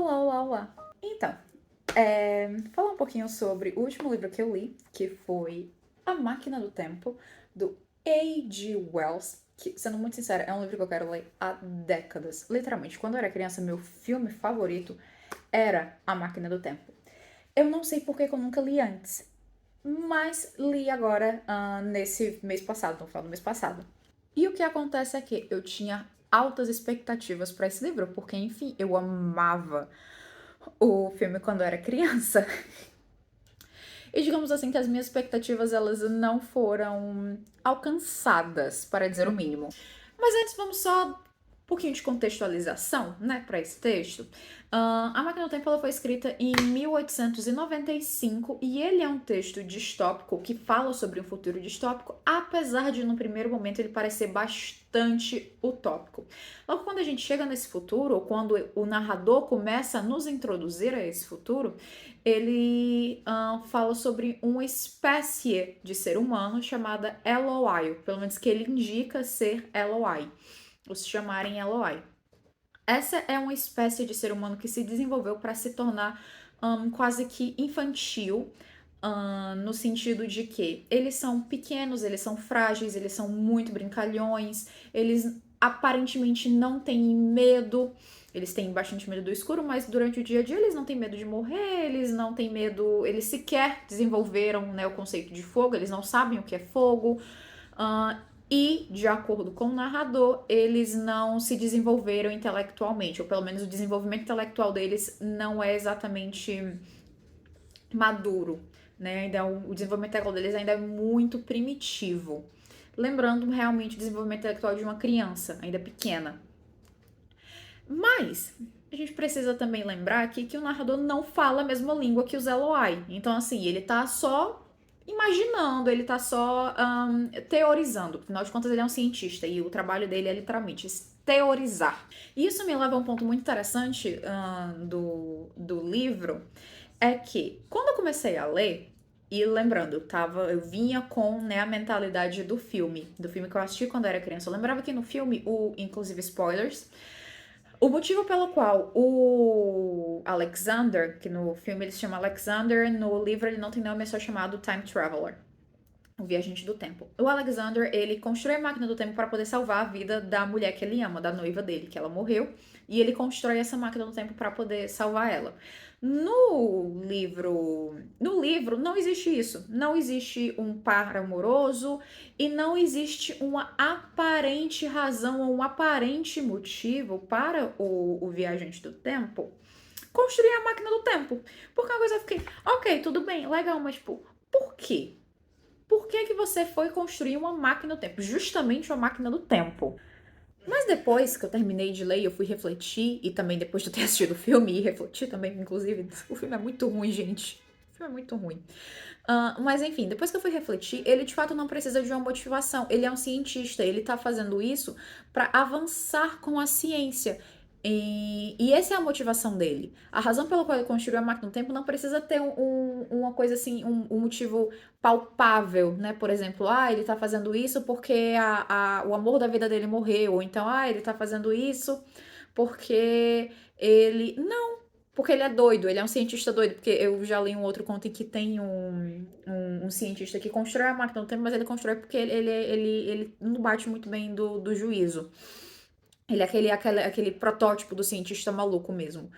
Olá, olá. Então, falar um pouquinho sobre o último livro que eu li, que foi A Máquina do Tempo, do A.G. Wells, que, sendo muito sincera, é um livro que eu quero ler há décadas. Literalmente, quando eu era criança, meu filme favorito era A Máquina do Tempo. Eu não sei por que eu nunca li antes, mas li agora nesse mês passado, no final do mês passado. E o que acontece é que eu tinha altas expectativas para esse livro, porque, enfim, eu amava o filme quando eu era criança. E digamos assim que as minhas expectativas elas não foram alcançadas, para dizer o mínimo. Mas antes vamos só um pouquinho de contextualização, né, para esse texto. A Máquina do Tempo ela foi escrita em 1895 e ele é um texto distópico que fala sobre um futuro distópico, apesar de no primeiro momento ele parecer bastante utópico. Logo quando a gente chega nesse futuro, ou quando o narrador começa a nos introduzir a esse futuro, ele fala sobre uma espécie de ser humano chamada Eloi, pelo menos que ele indica ser Eloi, ou se chamarem Eloi. Essa é uma espécie de ser humano que se desenvolveu para se tornar quase que infantil, no sentido de que eles são pequenos, eles são frágeis, eles são muito brincalhões, eles aparentemente não têm medo, eles têm bastante medo do escuro, mas durante o dia a dia eles não têm medo de morrer, eles não têm medo, eles sequer desenvolveram, né, o conceito de fogo, eles não sabem o que é fogo. E, de acordo com o narrador, eles não se desenvolveram intelectualmente, ou pelo menos o desenvolvimento intelectual deles não é exatamente maduro, né? Ainda o desenvolvimento intelectual deles ainda é muito primitivo. Lembrando realmente o desenvolvimento intelectual de uma criança, ainda pequena. Mas a gente precisa também lembrar aqui que o narrador não fala a mesma língua que os Eloi. Então, assim, ele tá só imaginando, ele tá só teorizando. Afinal de contas, ele é um cientista e o trabalho dele é literalmente teorizar. E isso me leva a um ponto muito interessante do livro, é que quando eu comecei a ler, e lembrando, eu vinha com, né, a mentalidade do filme que eu assisti quando eu era criança. Eu lembrava que no filme, inclusive spoilers, o motivo pelo qual o Alexander, que no filme ele se chama Alexander, no livro ele não tem nome, é só chamado Time Traveler, o viajante do tempo. O Alexander, ele constrói a máquina do tempo para poder salvar a vida da mulher que ele ama, da noiva dele, que ela morreu, e ele constrói essa máquina do tempo para poder salvar ela. No livro não existe isso. Não existe um par amoroso e não existe uma aparente razão ou um aparente motivo para o viajante do tempo construir a máquina do tempo. Porque uma coisa eu fiquei, ok, tudo bem, legal, mas tipo, por quê? Por que você foi construir uma máquina do tempo? Justamente uma máquina do tempo. Mas depois que eu terminei de ler, eu fui refletir, e também depois de eu ter assistido o filme, e refletir também, inclusive, o filme é muito ruim, gente. O filme é muito ruim. Mas enfim, depois que eu fui refletir, ele de fato não precisa de uma motivação. Ele é um cientista, ele tá fazendo isso para avançar com a ciência. E essa é a motivação dele. A razão pela qual ele construiu a máquina do tempo não precisa ter uma coisa assim, um motivo palpável, né? Por exemplo, ele tá fazendo isso porque o amor da vida dele morreu. Ou então, ele tá fazendo isso porque ele. Não, porque ele é doido, ele é um cientista doido. Porque eu já li um outro conto em que tem um cientista que constrói a máquina do tempo, mas ele constrói porque ele não bate muito bem do juízo. Ele é aquele protótipo do cientista maluco mesmo.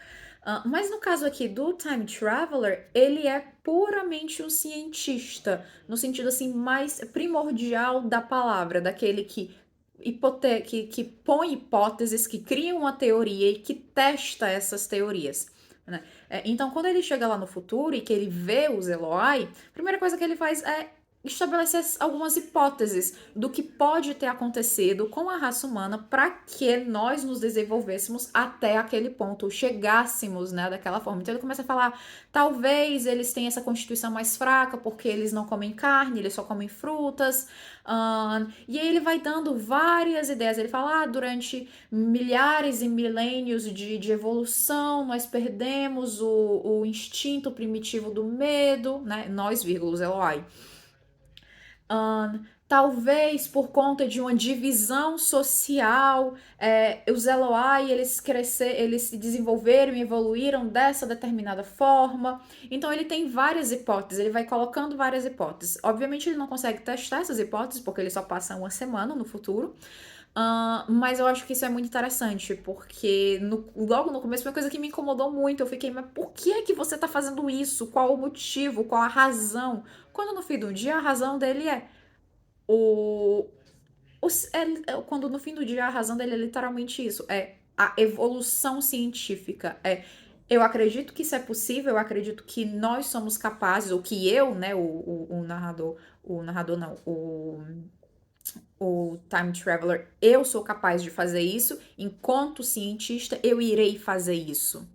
Mas no caso aqui do Time Traveler, ele é puramente um cientista, no sentido assim mais primordial da palavra, daquele que põe hipóteses, que cria uma teoria e que testa essas teorias. Né? Então, quando ele chega lá no futuro e que ele vê os Eloi, a primeira coisa que ele faz é estabelecer algumas hipóteses do que pode ter acontecido com a raça humana para que nós nos desenvolvêssemos até aquele ponto, chegássemos, né, daquela forma. Então ele começa a falar, talvez eles tenham essa constituição mais fraca porque eles não comem carne, eles só comem frutas. E aí ele vai dando várias ideias. Ele fala, durante milhares e milênios de evolução, nós perdemos o instinto primitivo do medo, né? Nós, vírgulos, Eloi. Talvez por conta de uma divisão social, os Eloi, eles se desenvolveram e evoluíram dessa determinada forma. Então ele tem várias hipóteses, ele vai colocando várias hipóteses. Obviamente ele não consegue testar essas hipóteses, porque ele só passa uma semana no futuro. Mas eu acho que isso é muito interessante, porque logo no começo foi uma coisa que me incomodou muito. Eu fiquei, mas por que é que você tá fazendo isso? Qual o motivo? Qual a razão? Quando no fim do dia a razão dele é o, quando no fim do dia a razão dele é literalmente isso, é a evolução científica, eu acredito que isso é possível, eu acredito que nós somos capazes, ou que eu, né, o narrador não, o Time Traveler, eu sou capaz de fazer isso, enquanto cientista eu irei fazer isso.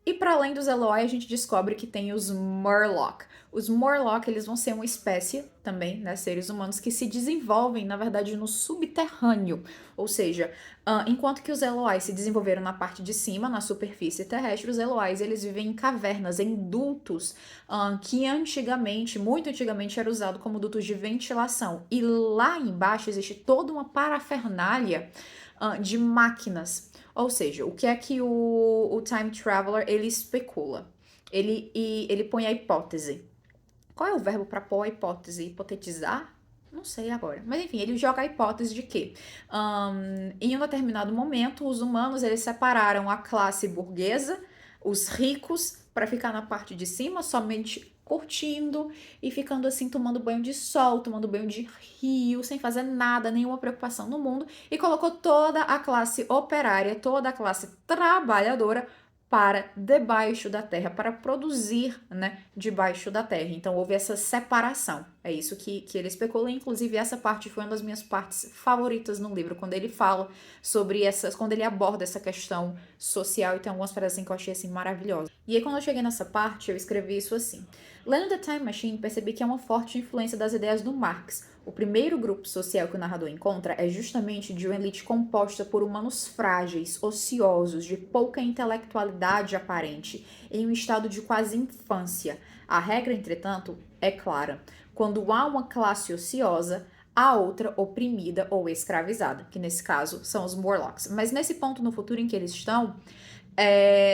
E para além dos Eloi, a gente descobre que tem os Murloc. Os Murloc, eles vão ser uma espécie também, né, seres humanos que se desenvolvem, na verdade, no subterrâneo. Ou seja, enquanto que os Eloi se desenvolveram na parte de cima, na superfície terrestre, os Elois, eles vivem em cavernas, em dutos, que antigamente, muito antigamente, era usado como dutos de ventilação. E lá embaixo existe toda uma parafernália de máquinas. Ou seja, o que é que o Time Traveler ele especula? Ele põe a hipótese. Qual é o verbo para pôr a hipótese? Hipotetizar? Não sei agora. Mas enfim, ele joga a hipótese de que, em um determinado momento, os humanos eles separaram a classe burguesa, os ricos, para ficar na parte de cima, somente curtindo e ficando assim, tomando banho de sol, tomando banho de rio, sem fazer nada, nenhuma preocupação no mundo, e colocou toda a classe operária, toda a classe trabalhadora para debaixo da terra, para produzir, né, debaixo da terra. Então houve essa separação. É isso que ele especula. Inclusive, essa parte foi uma das minhas partes favoritas no livro, quando ele fala sobre essas, quando ele aborda essa questão social, e tem algumas frases assim, que eu achei assim maravilhosas. E aí, quando eu cheguei nessa parte, eu escrevi isso assim. Lendo The Time Machine, percebi que é uma forte influência das ideias do Marx. O primeiro grupo social que o narrador encontra é justamente de uma elite composta por humanos frágeis, ociosos, de pouca intelectualidade aparente, em um estado de quase infância. A regra, entretanto, é clara. Quando há uma classe ociosa, há outra oprimida ou escravizada, que nesse caso são os Morlocks. Mas nesse ponto no futuro em que eles estão,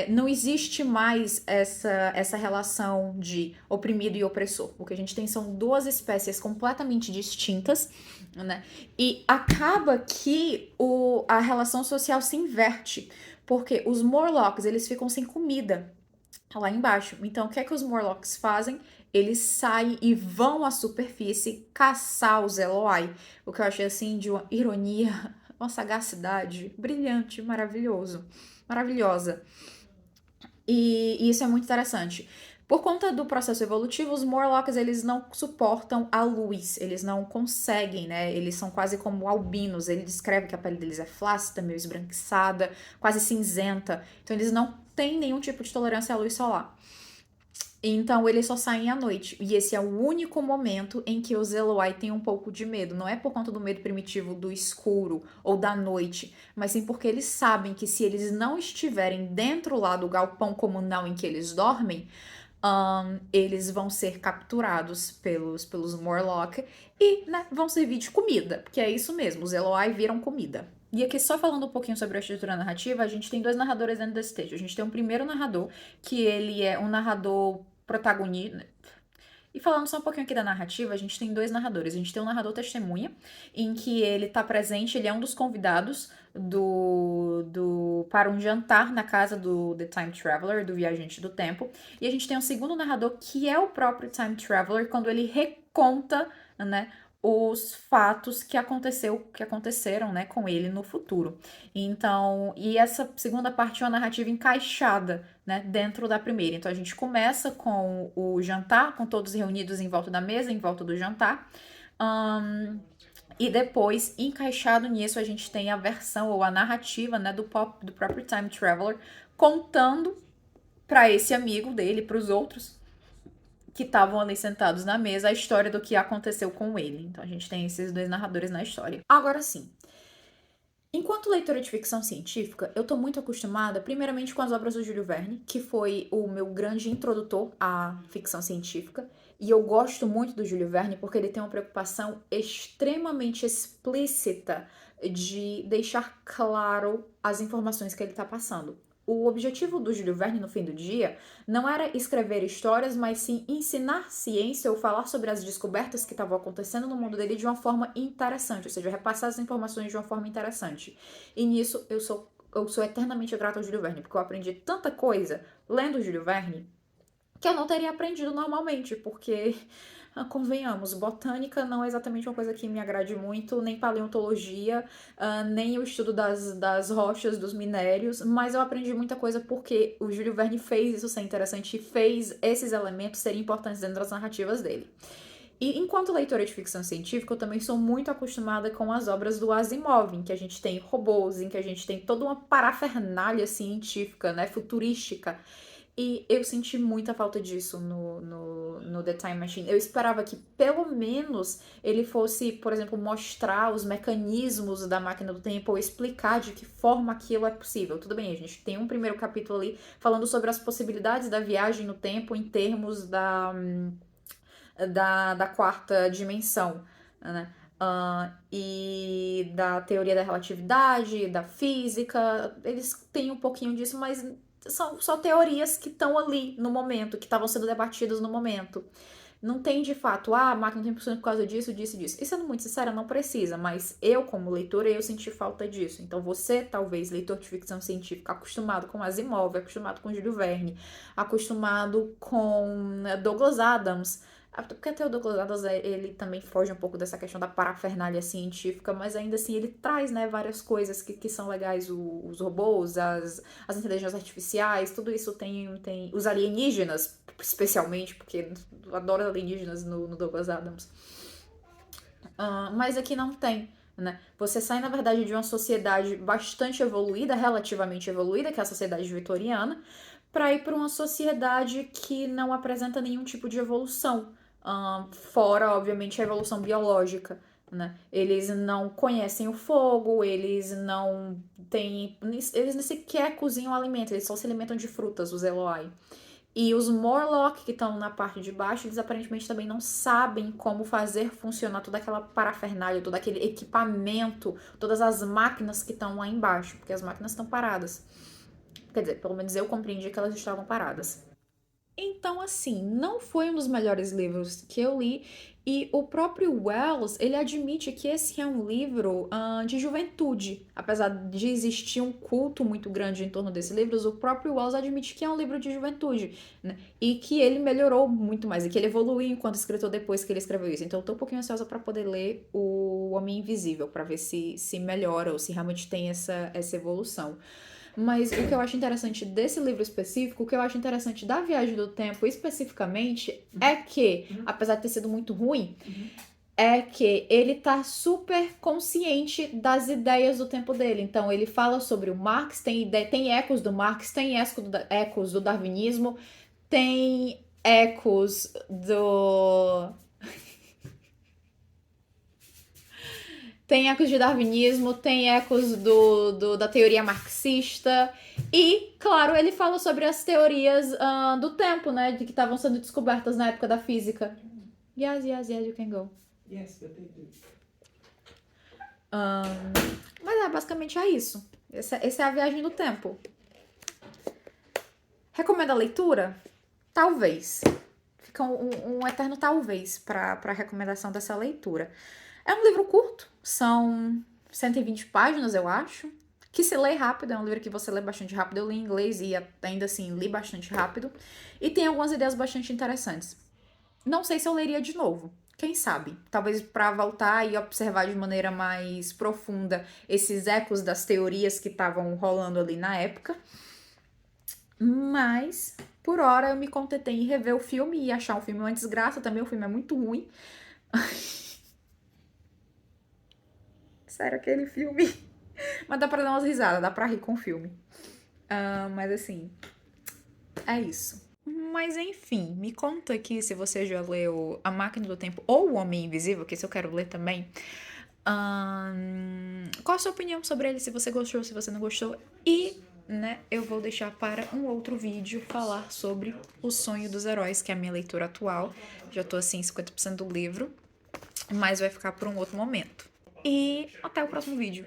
não existe mais essa relação de oprimido e opressor. O que a gente tem são duas espécies completamente distintas, né? E acaba que a relação social se inverte, porque os Morlocks, eles ficam sem comida lá embaixo. Então, o que é que os Morlocks fazem? Eles saem e vão à superfície caçar os Eloi. O que eu achei, assim, de uma ironia, uma sagacidade brilhante, maravilhosa. E isso é muito interessante. Por conta do processo evolutivo, os Morlocks, eles não suportam a luz, eles não conseguem, né? Eles são quase como albinos. Ele descreve que a pele deles é flácida, meio esbranquiçada, quase cinzenta. Então, eles não têm nenhum tipo de tolerância à luz solar. Então eles só saem à noite. E esse é o único momento em que os Eloi têm um pouco de medo. Não é por conta do medo primitivo do escuro ou da noite, mas sim porque eles sabem que se eles não estiverem dentro lá do galpão comunal em que eles dormem, eles vão ser capturados pelos Morlock e, né, vão servir de comida. Porque é isso mesmo, os Eloi viram comida. E aqui, só falando um pouquinho sobre a estrutura narrativa, a gente tem dois narradores dentro desse texto. A gente tem um primeiro narrador, que ele é um narrador protagonista. E falando só um pouquinho aqui da narrativa, a gente tem dois narradores. A gente tem um narrador testemunha, em que ele tá presente, ele é um dos convidados para um jantar na casa do The Time Traveler, do Viajante do Tempo. E a gente tem um segundo narrador, que é o próprio Time Traveler, quando ele reconta, né, os fatos que aconteceram, né, com ele no futuro. Então, e essa segunda parte é uma narrativa encaixada, né, dentro da primeira. Então a gente começa com o jantar, com todos reunidos em volta da mesa, em volta do jantar. E depois, encaixado nisso, a gente tem a versão ou a narrativa, né, do próprio Time Traveler contando para esse amigo dele, para os outros que estavam ali sentados na mesa, a história do que aconteceu com ele. Então a gente tem esses dois narradores na história. Agora sim, Enquanto leitora de ficção científica, eu tô muito acostumada, primeiramente, com as obras do Júlio Verne, que foi o meu grande introdutor à ficção científica. E eu gosto muito do Júlio Verne porque ele tem uma preocupação extremamente explícita de deixar claro as informações que ele está passando. O objetivo do Júlio Verne no fim do dia não era escrever histórias, mas sim ensinar ciência ou falar sobre as descobertas que estavam acontecendo no mundo dele de uma forma interessante, ou seja, repassar as informações de uma forma interessante. E nisso eu sou eternamente grata ao Júlio Verne, porque eu aprendi tanta coisa lendo o Júlio Verne que eu não teria aprendido normalmente, porque, convenhamos, botânica não é exatamente uma coisa que me agrade muito, nem paleontologia, nem o estudo das rochas, dos minérios, mas eu aprendi muita coisa porque o Júlio Verne fez isso ser interessante e fez esses elementos serem importantes dentro das narrativas dele. E enquanto leitora de ficção científica, eu também sou muito acostumada com as obras do Asimov, em que a gente tem robôs, em que a gente tem toda uma parafernália científica, né, futurística. E eu senti muita falta disso no The Time Machine. Eu esperava que pelo menos ele fosse, por exemplo, mostrar os mecanismos da máquina do tempo ou explicar de que forma aquilo é possível. Tudo bem, a gente tem um primeiro capítulo ali falando sobre as possibilidades da viagem no tempo em termos da quarta dimensão, né? E da teoria da relatividade, da física, eles têm um pouquinho disso, mas são só teorias que estão ali no momento, que estavam sendo debatidas no momento. Não tem de fato, a máquina tem por causa disso, disso e disso. E sendo muito sincera, não precisa, mas eu, como leitora, eu senti falta disso. Então você, talvez, leitor de ficção científica, acostumado com Asimov, acostumado com Júlio Verne, acostumado com Douglas Adams, porque até o Douglas Adams, ele também foge um pouco dessa questão da parafernália científica, mas ainda assim ele traz, né, várias coisas que são legais, os robôs, as inteligências artificiais, tudo isso tem os alienígenas, especialmente, porque eu adoro alienígenas no Douglas Adams. Mas aqui não tem, né? Você sai, na verdade, de uma sociedade bastante evoluída, relativamente evoluída, que é a sociedade vitoriana, para ir para uma sociedade que não apresenta nenhum tipo de evolução, fora, obviamente, a evolução biológica. Né? Eles não conhecem o fogo, eles não têm. Eles nem sequer cozinham alimento, eles só se alimentam de frutas, os Eloi. E os Morlock, que estão na parte de baixo, eles aparentemente também não sabem como fazer funcionar toda aquela parafernália, todo aquele equipamento, todas as máquinas que estão lá embaixo, porque as máquinas estão paradas. Quer dizer, pelo menos eu compreendi que elas estavam paradas. Então, assim, não foi um dos melhores livros que eu li, e o próprio Wells, ele admite que esse é um livro de juventude. Apesar de existir um culto muito grande em torno desses livros, o próprio Wells admite que é um livro de juventude, né? E que ele melhorou muito mais, e que ele evoluiu enquanto escritor depois que ele escreveu isso. Então, eu tô um pouquinho ansiosa para poder ler O Homem Invisível, para ver se melhora ou se realmente tem essa evolução. Mas o que eu acho interessante desse livro específico, o que eu acho interessante da Viagem do Tempo especificamente, é que, apesar de ter sido muito ruim, é que ele tá super consciente das ideias do tempo dele. Então, ele fala sobre o Marx, tem ecos do Marx, tem ecos do darwinismo, tem ecos do Tem ecos de darwinismo, tem ecos da teoria marxista. E, claro, ele fala sobre as teorias do tempo, né? De que estavam sendo descobertas na época da física. Yes, yes, yes, you can go. Yes, but they do. Mas basicamente é isso. Essa é a viagem do tempo. Recomendo a leitura? Talvez. Fica um eterno talvez para a recomendação dessa leitura. É um livro curto, são 120 páginas, eu acho. Que se lê rápido, é um livro que você lê bastante rápido. Eu li em inglês e ainda assim li bastante rápido. E tem algumas ideias bastante interessantes. Não sei se eu leria de novo. Quem sabe? Talvez para voltar e observar de maneira mais profunda esses ecos das teorias que estavam rolando ali na época. Mas, por hora, eu me contentei em rever o filme e achar um filme uma desgraça. Também o filme é muito ruim. Sério, aquele filme. Mas dá pra dar umas risadas, dá pra rir com o filme. Mas assim, é isso. Mas enfim, me conta aqui se você já leu A Máquina do Tempo ou O Homem Invisível, que esse eu quero ler também. Qual a sua opinião sobre ele, se você gostou, se você não gostou. E, né, eu vou deixar para um outro vídeo falar sobre O Sonho dos Heróis, que é a minha leitura atual. Já tô assim, 50% do livro, mas vai ficar por um outro momento. E até o próximo vídeo.